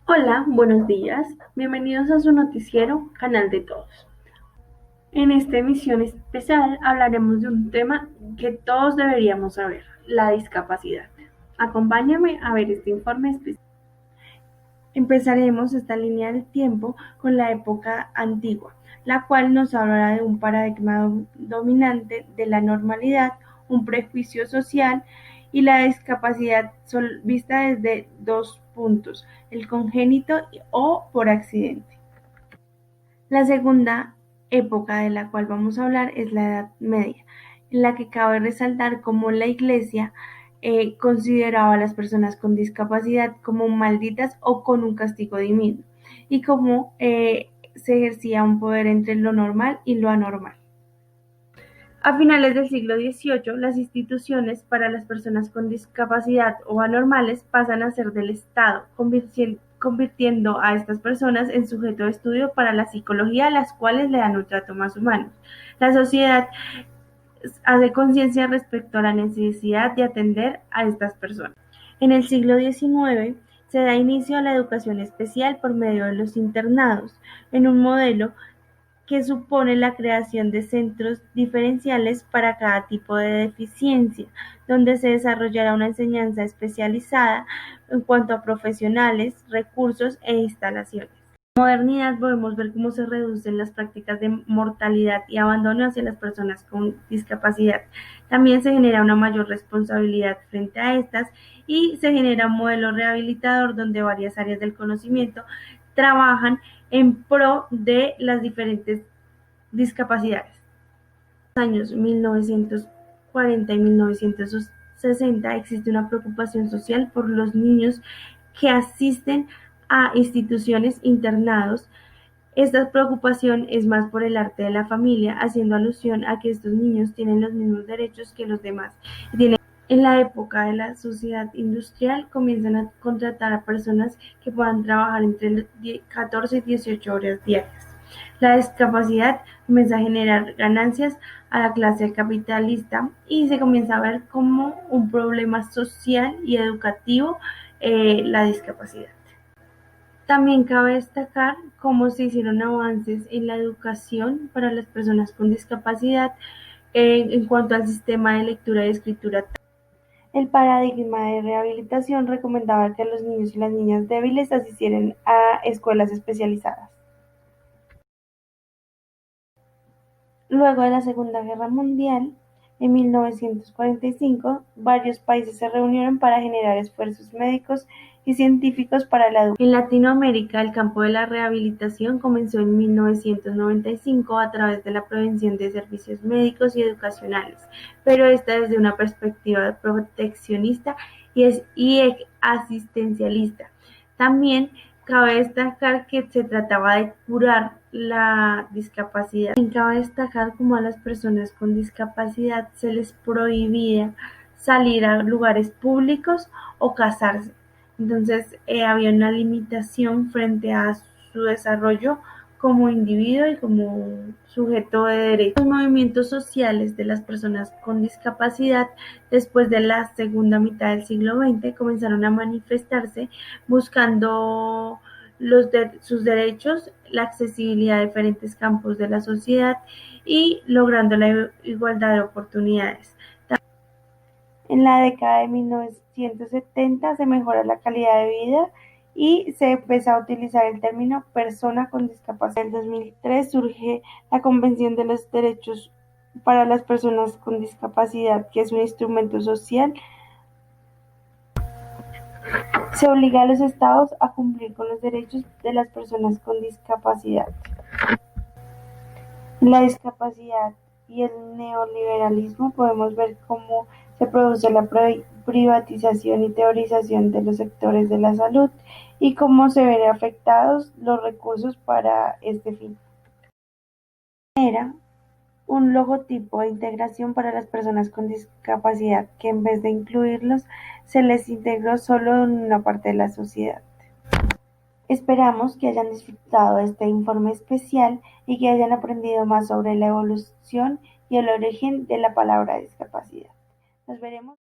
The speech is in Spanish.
Hola, buenos días. Bienvenidos a su noticiero, Canal de Todos. En esta emisión especial hablaremos de un tema que todos deberíamos saber, la discapacidad. Acompáñame a ver este informe especial. Empezaremos esta línea del tiempo con la época antigua, la cual nos hablará de un paradigma dominante de la normalidad, un prejuicio social y la discapacidad vista desde dos puntos, el congénito o por accidente. La segunda época de la cual vamos a hablar es la Edad Media, en la que cabe resaltar cómo la Iglesia consideraba a las personas con discapacidad como malditas o con un castigo divino, y cómo se ejercía un poder entre lo normal y lo anormal. A finales del siglo XVIII, las instituciones para las personas con discapacidad o anormales pasan a ser del Estado, convirtiendo a estas personas en sujeto de estudio para la psicología, las cuales le dan un trato más humano. La sociedad hace conciencia respecto a la necesidad de atender a estas personas. En el siglo XIX se da inicio a la educación especial por medio de los internados, en un modelo que supone la creación de centros diferenciales para cada tipo de deficiencia, donde se desarrollará una enseñanza especializada en cuanto a profesionales, recursos e instalaciones. En la modernidad podemos ver cómo se reducen las prácticas de mortalidad y abandono hacia las personas con discapacidad. También se genera una mayor responsabilidad frente a estas y se genera un modelo rehabilitador donde varias áreas del conocimiento trabajan en pro de las diferentes discapacidades. En los años 1940 y 1960 existe una preocupación social por los niños que asisten a instituciones internados. Esta preocupación es más por el arte de la familia, haciendo alusión a que estos niños tienen los mismos derechos que los demás. En la época de la sociedad industrial comienzan a contratar a personas que puedan trabajar entre 14 y 18 horas diarias. La discapacidad comienza a generar ganancias a la clase capitalista y se comienza a ver como un problema social y educativo la discapacidad. También cabe destacar cómo se hicieron avances en la educación para las personas con discapacidad en cuanto al sistema de lectura y escritura. El paradigma de rehabilitación recomendaba que los niños y las niñas débiles asistieran a escuelas especializadas. Luego de la Segunda Guerra Mundial, en 1945, varios países se reunieron para generar esfuerzos médicos y científicos para la educación. En Latinoamérica, el campo de la rehabilitación comenzó en 1995 a través de la prevención de servicios médicos y educacionales, pero esta desde una perspectiva proteccionista y asistencialista. También cabe destacar que se trataba de curar la discapacidad. También cabe destacar cómo a las personas con discapacidad se les prohibía salir a lugares públicos o casarse. Entonces había una limitación frente a su desarrollo como individuo y como sujeto de derecho. Los movimientos sociales de las personas con discapacidad después de la segunda mitad del siglo XX comenzaron a manifestarse buscando sus derechos, la accesibilidad a diferentes campos de la sociedad y logrando la igualdad de oportunidades. En la década de 1970 se mejora la calidad de vida y se empezó a utilizar el término persona con discapacidad. En el 2003 surge la Convención de los Derechos para las Personas con Discapacidad, que es un instrumento social. Se obliga a los estados a cumplir con los derechos de las personas con discapacidad. En la discapacidad y el neoliberalismo podemos ver cómo se produce la privatización y teorización de los sectores de la salud y cómo se ven afectados los recursos para este fin. Era un logotipo de integración para las personas con discapacidad que en vez de incluirlos se les integró solo en una parte de la sociedad. Esperamos que hayan disfrutado de este informe especial y que hayan aprendido más sobre la evolución y el origen de la palabra discapacidad. Nos veremos.